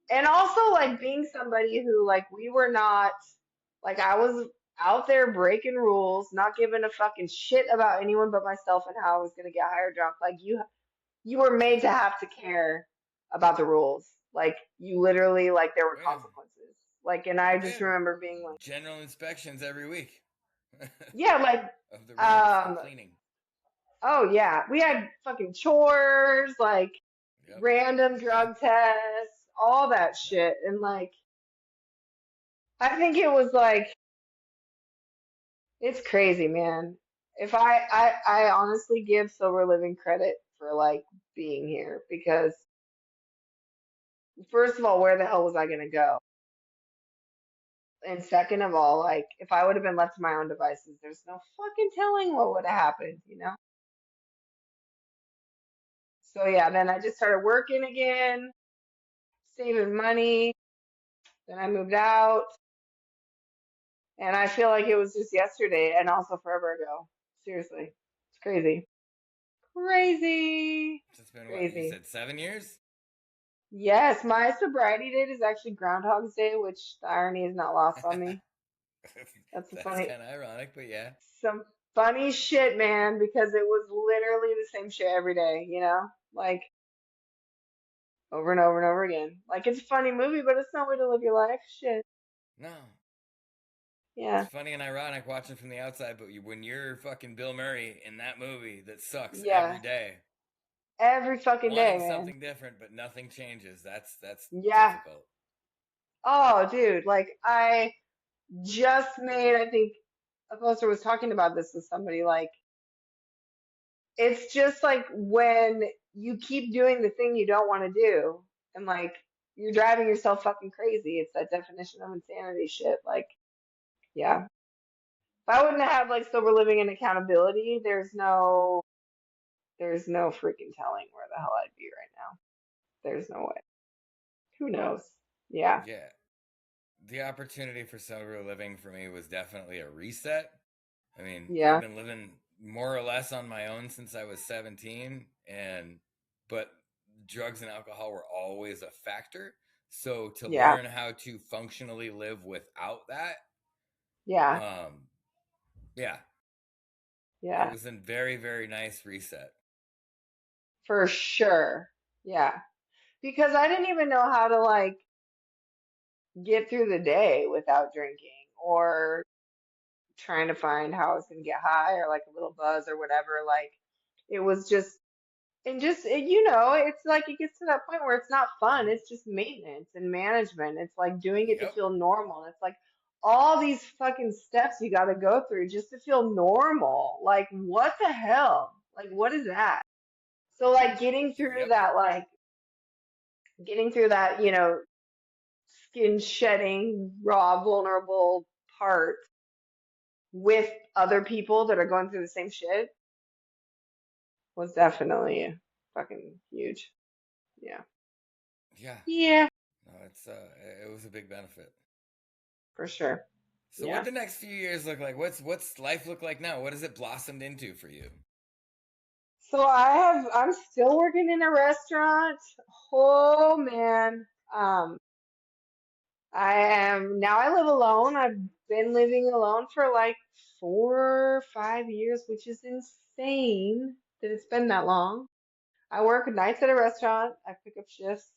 and also like being somebody who like we were not like I was out there breaking rules, not giving a fucking shit about anyone but myself and how I was gonna get high or drunk. Like you were made to Yeah. have to care about the rules. Like you literally like there were Oh yeah. consequences. Like and I Oh just yeah. remember being like, General inspections every week yeah, like of the rooms for um cleaning. oh yeah, we had fucking chores, like Yep. random Yeah. drug tests, all that Yep. shit. And like I think it was like it's crazy, man. If I honestly give sober living credit for like being here because first of all, where the hell was I gonna go? And second of all, like if I would have been left to my own devices, there's no fucking telling what would have happened, you know? So yeah, then I just started working again, saving money. Then I moved out, and I feel like it was just yesterday and also forever ago. Seriously, it's crazy. Crazy. So it's been what you Crazy. said, 7 years? Yes, my sobriety date is actually Groundhog's Day, which the irony is not lost on me. That's a That's funny, kind of ironic, but yeah. some funny shit, man, because it was literally the same shit every day, you know? Like over and over and over again. Like it's a funny movie, but it's not way to live your life. Shit. No, it's Yeah. funny and ironic watching from the outside, but when you're fucking Bill Murray in that movie that sucks every Yeah. day, Every fucking day, wanting man. something different but nothing changes. That's Yeah. difficult. Oh, dude, like I just made, I think a poster was talking about this with somebody, like it's just like when you keep doing the thing you don't want to do and like you're driving yourself fucking crazy. It's that definition of insanity shit. Like, yeah. If I wouldn't have like sober living and accountability, there's no freaking telling where the hell I'd be right now. There's no way. Who knows? Yeah. Yeah. The opportunity for sober living for me was definitely a reset. I mean, I've Yeah. been living more or less on my own since I was 17, but drugs and alcohol were always a factor. So to Yeah. learn how to functionally live without that, Yeah. um, yeah, it Yeah. was a very, very nice reset. For sure. Yeah. Because I didn't even know how to like get through the day without drinking or trying to find how I was going to get high or like a little buzz or whatever. Like it was just, and just, it's like it gets to that point where it's not fun. It's just maintenance and management. It's like doing it to Yep, feel normal. It's like all these fucking steps you got to go through just to feel normal. Like, what the hell? Like, what is that? So, like, yep, getting through that, skin shedding, raw, vulnerable part with other people that are going through the same shit was definitely fucking huge. Yeah. yeah. Yeah, No, it was a big benefit. for sure. So, what Yeah. the next few years look like? What's life look like now? What has it blossomed into for you? So I'm still working in a restaurant. Oh man. Um, I live alone. I've been living alone for like 4 or 5 years, which is insane that it's been that long. I work nights at a restaurant. I pick up shifts.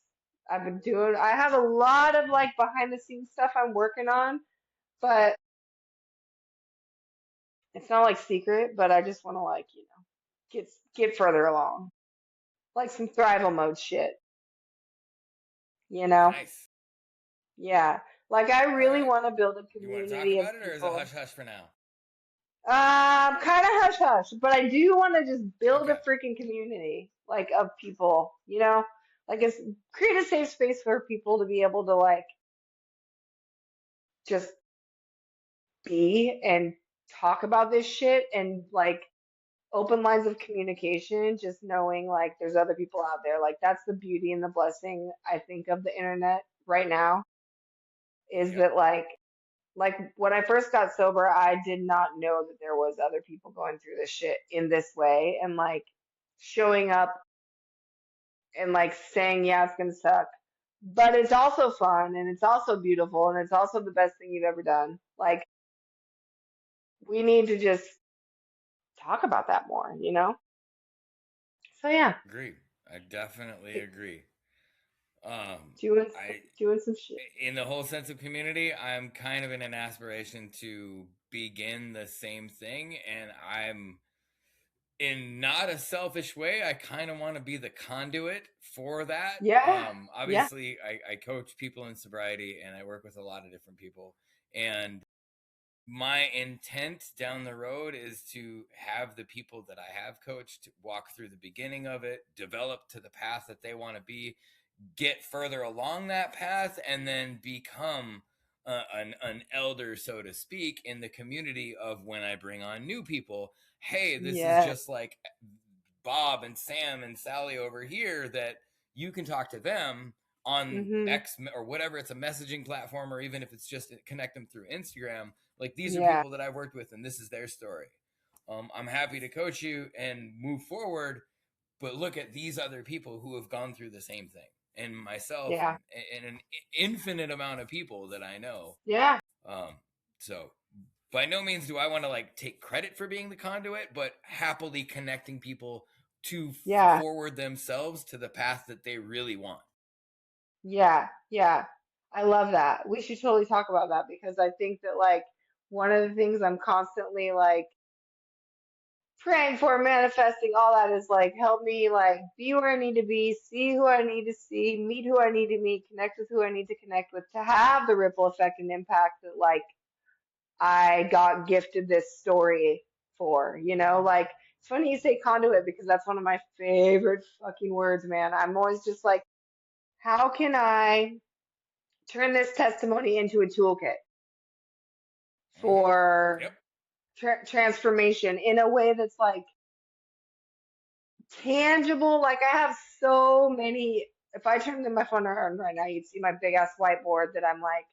I have a lot of like behind the scenes stuff I'm working on, but it's not like secret, but I just want to like, get further along. Like some thrival mode shit, you know? Nice. Yeah. Like I All really right. want to build a You want to talk community of about it, or is it people. hush hush for now? Kind of hush hush, but I do want to just build a Okay. freaking community, like of people, like create a safe space for people to be able to like just be and talk about this shit and like open lines of communication, just knowing like there's other people out there. Like that's the beauty and the blessing I think of the internet right now is Yep. that like when I first got sober, I did not know that there was other people going through this shit in this way and like showing up and like saying, yeah, it's gonna suck. But it's also fun and it's also beautiful and it's also the best thing you've ever done. Like we need to just talk about that more, you know? So yeah, Agree. I definitely agree. doing I doing some shit. in the whole sense of community, I'm kind of in an aspiration to begin the same thing, and I'm in not a selfish way. I kind of want to be the conduit for that. Yeah, yeah, Obviously, I coach people in sobriety, and I work with a lot of different people, and my intent down the road is to have the people that I have coached walk through the beginning of it, develop to the path that they want to be, get further along that path and then become an elder, so to speak, in the community of when I bring on new people. Hey, this is Yes. just like Bob and Sam and Sally over here, that you can talk to them on X or whatever, it's a messaging platform, or even if it's just connect them through Instagram. Like, these are people that I've worked with and this is their story. I'm happy to coach you and move forward, but look at these other people who have gone through the same thing, and myself, and an infinite amount of people that I know. So by no means do I want to like take credit for being the conduit, but happily connecting people to forward themselves to the path that they really want. Yeah. I love that. We should totally talk about that, because I think that like one of the things I'm constantly like praying for, manifesting, all that is like help me like be where I need to be, see who I need to see, meet who I need to meet, connect with who I need to connect with, to have the ripple effect and impact that like I got gifted this story for, you know? Like, it's funny you say conduit, because that's one of my favorite fucking words, man. I'm always just like, how can I turn this testimony into a toolkit for transformation in a way that's like tangible? Like, I have so many. If I turned my phone on right now, you'd see my big ass whiteboard that I'm like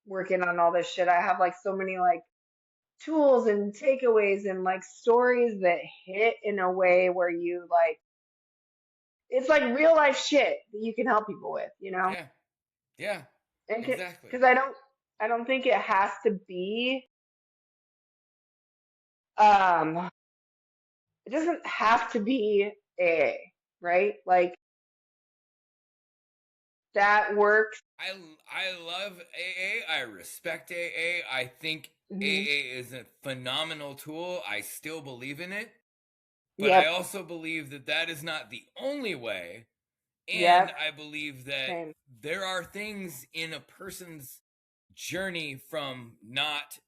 working on all this shit. I have like so many like tools and takeaways and like stories that hit in a way where you like, it's like real life shit that you can help people with, you know? Yeah, And exactly. because I don't think it has to be, it doesn't have to be a, right? Like, that works. I love AA. I respect AA. I think Hmm. AA is a phenomenal tool. I still believe in it. But I Yep. also believe that that is not the only way. And Yep. I believe that Same. there are things in a person's journey from not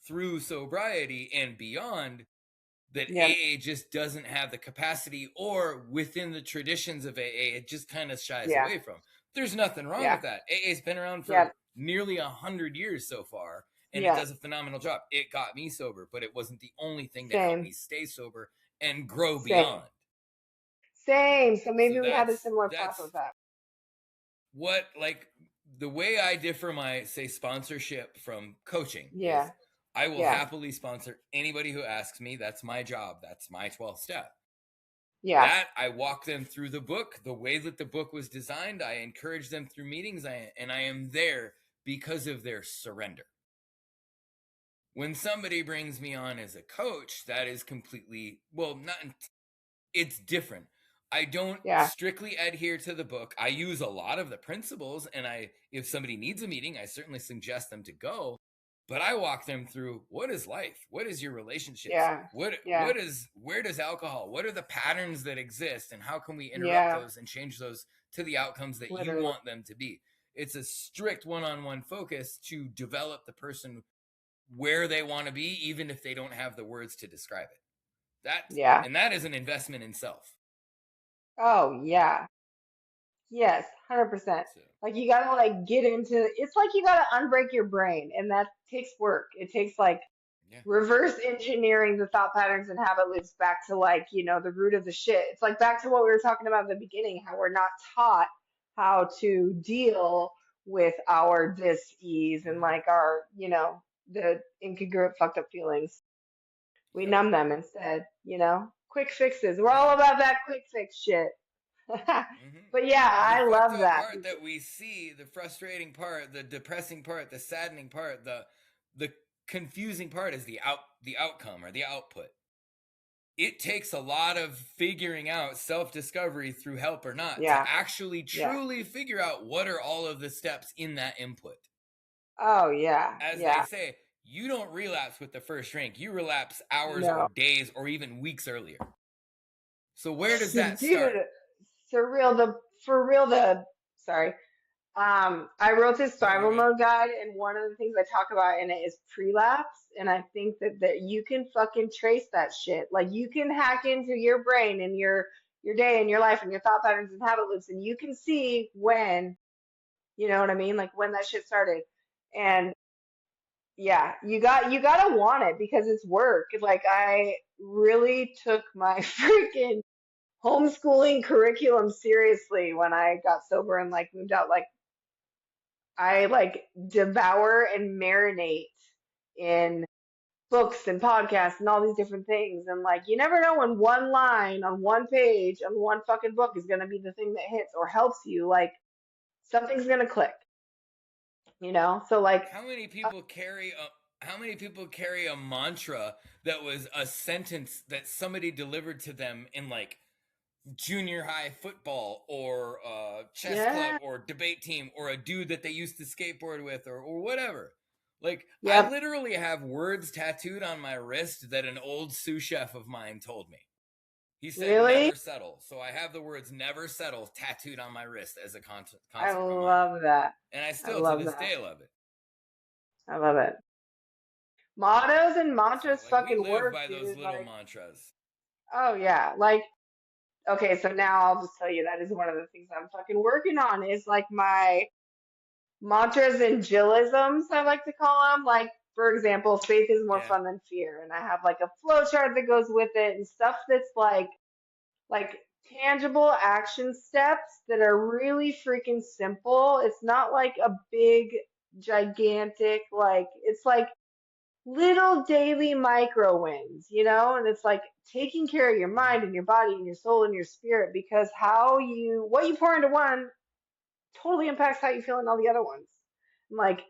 through sobriety and beyond that Yep. AA just doesn't have the capacity, or within the traditions of AA, it just kind of shies Yeah. away from. There's nothing wrong Yeah. with that. AA's been around for Yep. nearly 100 years so far, and it Yeah. does a phenomenal job. It got me sober, but it wasn't the only thing to help Same. me stay sober and grow Same. beyond. Same. So So maybe we had a similar path that's with that. what, like, the way I differ my, say, sponsorship from coaching is Yeah. I will Yeah. happily sponsor anybody who asks me. That's my job. That's my 12th step. Yeah. That I walk them through the book, the way that the book was designed. I encourage them through meetings, and I am there because of their surrender. When somebody brings me on as a coach, that is completely, well, not, it's different. I don't Yeah. strictly adhere to the book. I use a lot of the principles, and if somebody needs a meeting, I certainly suggest them to go. But I walk them through, what is life? What is your relationships? Yeah. Yeah. Where does alcohol? What are the patterns that exist, and how can we interrupt Yeah. those and change those to the outcomes that you Literally. want them to be? It's a strict one-on-one focus to develop the person where they want to be, even if they don't have the words to describe it. Yeah. And that is an investment in self. Oh, yeah. Yes, 100%. So, Like, you gotta like get into, it's like you gotta unbreak your brain, and that takes work. It takes like yeah. reverse engineering the thought patterns and habit loops back to like, you know, the root of the shit. It's like back to what we were talking about at the beginning, how we're not taught how to deal with our dis-ease and like our, you know, the incongruent fucked up feelings. We Yep. numb them instead, you know? Quick fixes. We're all about that quick fix shit. But yeah, The I fucked love up that. part that we see, the frustrating part, the depressing part, the saddening part, the confusing part is the outcome or the output. It takes a lot of figuring out, self-discovery through help or not, Yeah. to actually truly figure out what are all of the steps in that input. Oh yeah. As Yeah. they say, you don't relapse with the first drink. You relapse hours No. or days or even weeks earlier. So where does that Dude, start? for real the sorry. I wrote this No, survival you're good. mode guide, and one of the things I talk about in it is prelapse. And I think that you can fucking trace that shit. Like, you can hack into your brain and your your day and your life and your thought patterns and habit loops, and you can see when, you know what I mean? Like when that shit started. And yeah, you gotta want it because it's work. Like I really took my freaking homeschooling curriculum seriously when I got sober and like moved out. Like I like devour and marinate in books and podcasts and all these different things. And like you never know when one line on one page on one fucking book is gonna be the thing that hits or helps you. Like something's gonna click, you know? So like How many people carry a mantra that was a sentence that somebody delivered to them in like junior high football or chess club yeah, or debate team or a dude that they used to skateboard with or whatever. Like I yep, literally have words tattooed on my wrist that an old sous chef of mine told me. He said really? never settle. So I have the words never settle tattooed on my wrist as a constant I reminder. love that. And I I still to love this that. day love it. I love it. Mottos and So mantras like we fucking live work, by those dude. little Like, mantras. oh yeah. Like, okay, so now I'll just tell you that is one of the things I'm fucking working on is like my mantras and Jillisms, I like to call them. Like, for example, faith is more Yeah. fun than fear. And I have like a flow chart that goes with it and stuff that's like tangible action steps that are really freaking simple. It's not like a big, gigantic, like, it's like little daily micro wins, you know? And it's like taking care of your Mm-hmm. mind and your body and your soul and your spirit because what you pour into one totally impacts how you feel in all the other ones. Like,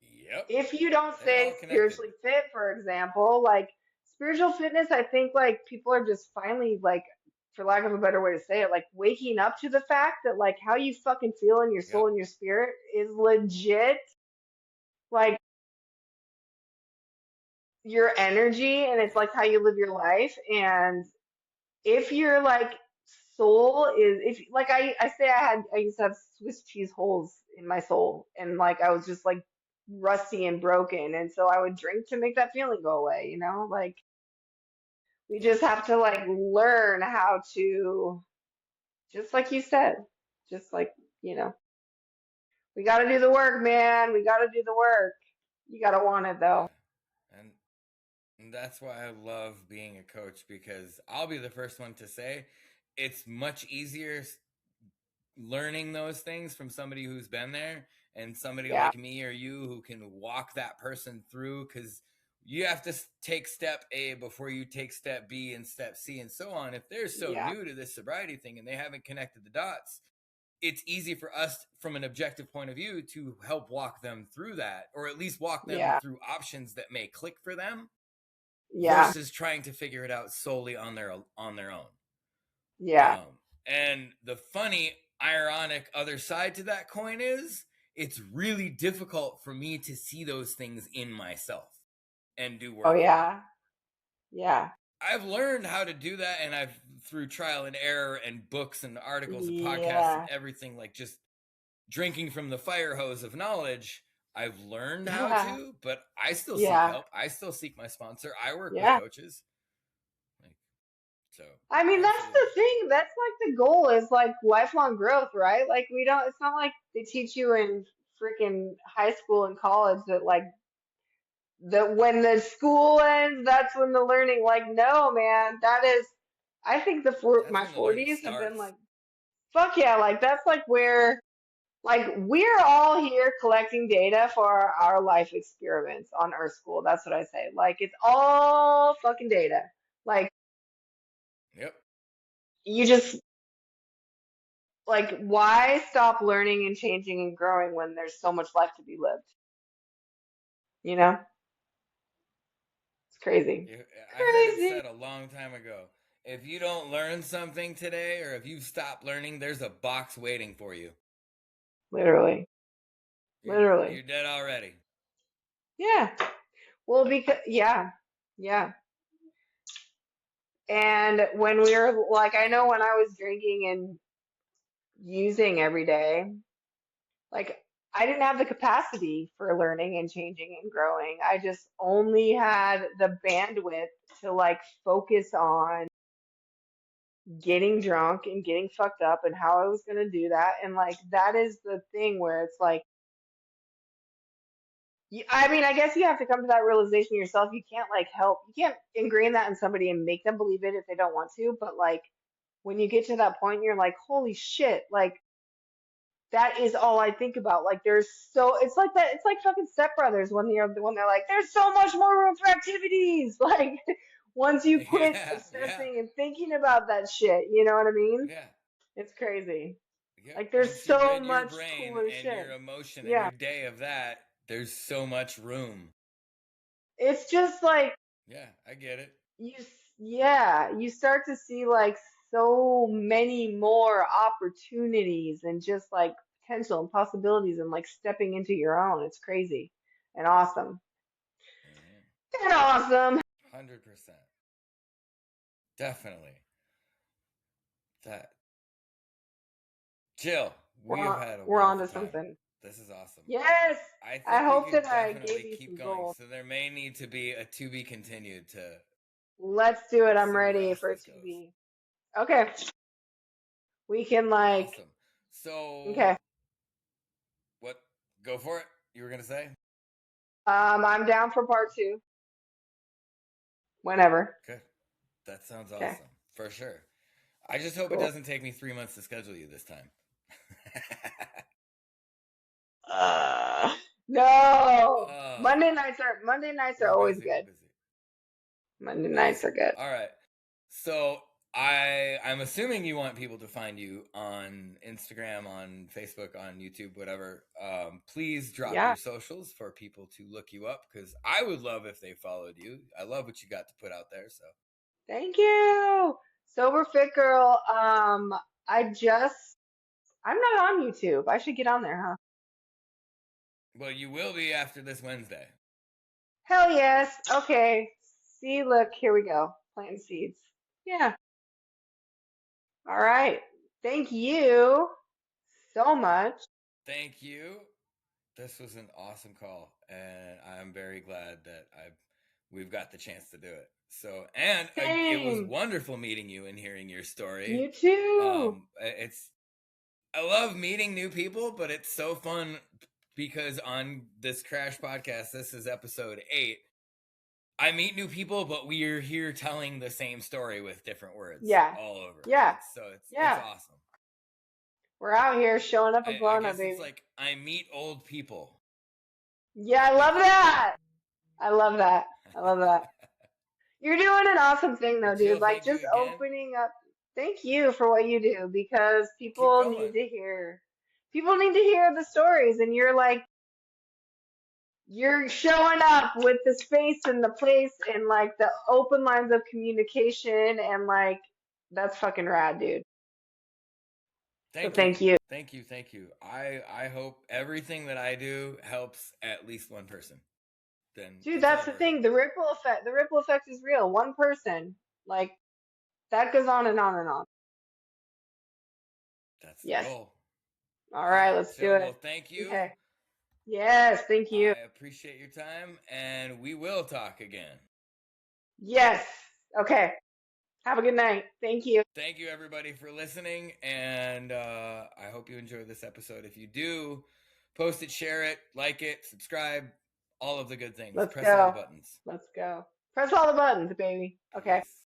Yep. if you don't They're stay all connected. spiritually fit, for example, like spiritual fitness, I think like people are just finally like, for lack of a better way to say it, like waking up to the fact that like how you fucking feel in your Yep. soul and your spirit is legit like your energy and it's Yep. like how you live your life. And if your like soul is if like I say I used to have Swiss cheese holes in my soul and like I was just like rusty and broken and so I would drink to make that feeling go away, you know? Like we Yep. just have to like learn how to just like you said, just like, you know, we got to do the work, man. We got to do the work. You got to want it though. Yeah. And that's why I love being a coach because I'll be the first one to say it's much easier learning those things from somebody who's been there and somebody Yeah. like me or you who can walk that person through because you have to take step A before you take step B and step C and so on. If they're so Yeah. new to this sobriety thing and they haven't connected the dots, it's easy for us from an objective point of view to help walk them through that or at least walk them Yeah. through options that may click for them Yeah. versus trying to figure it out solely on their own. Yeah. And the funny, ironic other side to that coin is it's really difficult for me to see those things in myself and do Oh work on it. yeah. Yeah. I've learned how to do that, and I've through trial and error and books and articles and podcasts and Yeah. everything, like just drinking from the fire hose of knowledge. I've learned how Yeah. to, but I still seek Yeah. help. I still seek my sponsor. I work with Yeah. coaches. Like, so I mean, that's the absolutely. thing. That's like the goal is like lifelong growth, right? Like we don't, it's not like they teach you in freaking high school and college that like that when the school ends, that's when the learning, like, no, man, that is, I think That's my when the learning 40s have been starts. like, fuck yeah, like that's like where, like we're all here collecting data for our life experiments on Earth School. That's what I say. Like it's all fucking data. Like Yep. you just like why stop learning and changing and growing when there's so much life to be lived? You know? It's crazy. I heard it Crazy. said a long time ago. If you don't learn something today, or if you stop learning, there's a box waiting for you. Literally. Literally. You're dead already. Yeah. Well, because yeah. Yeah. And when we were like I know when I was drinking and using every day, like I didn't have the capacity for learning and changing and growing. I just only had the bandwidth to like focus on getting drunk and getting fucked up and how I was going to do that. And like, that is the thing where it's like, I mean, I guess you have to come to that realization yourself. You can't like help, you can't ingrain that in somebody and make them believe it if they don't want to. But like, when you get to that point, you're like, holy shit, like, that is all I think about. Like, there's so, it's like that, it's like fucking Step Brothers when they're like, there's so much more room for activities. Like, once you quit Yeah, yeah, obsessing and thinking about that shit, you know what I mean? yeah. It's crazy. Yep. Like, there's Once you so rid your much brain cooler and your shit. emotion and Yeah. your day of that, there's so much room. It's just like, Yeah, I get it. yeah, you start to see like so many more opportunities and just like potential and possibilities and like stepping into your own. It's crazy and awesome. And awesome. 100%. Definitely. That. Jill, we have had a We're on wonderful to time. something. This is awesome. Yes. I I think we hope that could I gave definitely you keep some going. gold. So there may need to be a to be continued to Let's do it. I'm see where ready else for this it to goes. be. Okay. We can like, Awesome. So okay. what? Go for it. You were gonna say? I'm down for part two. Whenever. Okay. That sounds Okay. awesome. For sure. I just hope it Cool. doesn't take me 3 months to schedule you this time. Uh, no. uh, Monday nights are we're always busy. We're good. busy. Monday nights Nice. are good. All right. So I'm assuming you want people to find you on Instagram, on Facebook, on YouTube, whatever. Please drop Yeah. your socials for people to look you up because I would love if they followed you. I love what you got to put out there. So Thank you. Sober Fit Girl. I just I'm not on YouTube. I should get on there, huh? well, you will be after this Wednesday. Hell yes. Okay. See, look, here we go. Planting seeds. Yeah. All right. Thank you so much. Thank you. This was an awesome call, and I'm very glad that we've got the chance to do it. So, and it was Same. wonderful meeting you and hearing your story. You too. I love meeting new people, but it's so fun because on this Crash podcast, this is episode 8. I meet new people, but we are here telling the same story with different words Yeah. all over. Yeah. It's Yeah. awesome. We're out here showing up and blowing I up, guess baby. it's like I meet old people. Yeah, I love that. I love that. I love that. You're doing an awesome thing though, Jill, dude. Like thank you just again. opening up. Thank you for what you do because Keep people going. need to hear. People need to hear the stories, and you're like, you're showing up with the space and the place and like the open lines of communication, and like that's fucking rad, dude. So Thank you. thank you. Thank you. Thank you. I hope everything that I do helps at least one person. Then Dude, that's that's all the worth thing. it. The ripple effect. The ripple effect is real. One person, like that goes on and on and on. That's the Yes. goal. All right, let's do Jill, it. well, thank you. Okay. Yes, thank you. I appreciate your time, and we will talk again. Yes. Okay. Have a good night. Thank you. Thank you, everybody, for listening, and I hope you enjoyed this episode. If you do, post it, share it, like it, subscribe, all of the good things. Let's Press all the go. buttons. Let's go. Press all the buttons, baby. Okay. Peace.